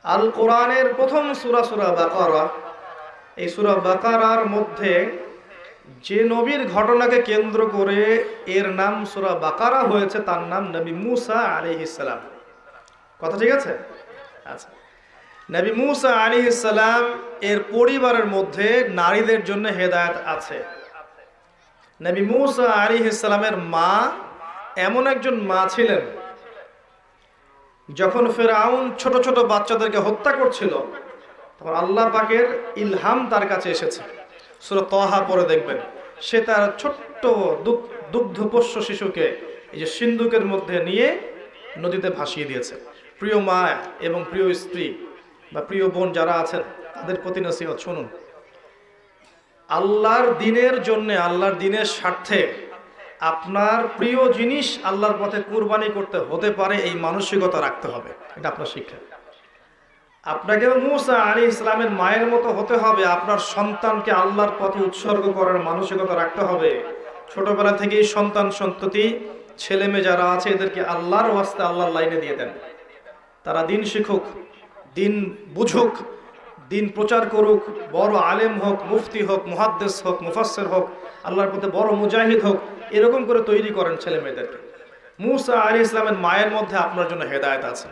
আল কোরআনের প্রথম সূরা সূরা বাকারা। এই সূরা বাকারার মধ্যে যে নবীর ঘটনাকে কেন্দ্র করে এর নাম সূরা বাকারা হয়েছে তার নাম নবী মুসা আলাইহিস সালাম। কথা ঠিক আছে? আচ্ছা, নবী মুসা আলাইহিস সালাম এর পরিবারের মধ্যে নারীদের জন্য হেদায়েত আছে। নবী মুসা আলাইহিস সালামের মা এমন একজন মা ছিলেন, যখন ফেরাউন ছোট ছোট বাচ্চাদেরকে হত্যা করছিল তখন আল্লাহ পাকের ইলহাম তার কাছে এসেছে। সূরা তাহা পড়ে দেখবেন, সে তার ছোট্ট দুগ্ধপোষ্য শিশুকে এই যে সিন্ধুকের মধ্যে নিয়ে নদীতে ভাসিয়ে দিয়েছে। প্রিয় মা এবং প্রিয় স্ত্রী বা প্রিয় বোন যারা আছেন তাদের প্রতি নসিহত শুনুন, আল্লাহর দিনের জন্যে, আল্লাহর দিনের স্বার্থে আপনার প্রিয় জিনিস আল্লাহর পথে কুরবানি করতে হতে পারে, এই মানসিকতা রাখতে হবে। এটা আপনার শিক্ষা। আপনাকে মুসা আলাইহিস সালামের মায়ের মতো হতে হবে, আপনার সন্তানকে আল্লাহর পথে উৎসর্গ করার মানসিকতা রাখতে হবে। ছোটবেলা থেকেই সন্তান সন্ততি ছেলে মেয়ে যারা আছে এদেরকে আল্লাহর ওয়াস্তে আল্লাহর লাইনে দিয়ে দেন। তারা দিন শিখুক, দিন বুঝুক, দিন প্রচার করুক, বড় আলেম হোক, মুফতি হোক, মুহাদ্দিস হোক, মুফাসসির হোক, আল্লাহর পথে বড় মুজাহিদ হোক, এরকম করে তৈরি করেন ছেলে মেয়েদেরকে। মুসা আলাইহিস সালামের মায়ের মধ্যে আপনার জন্য হেদায়েত আছে।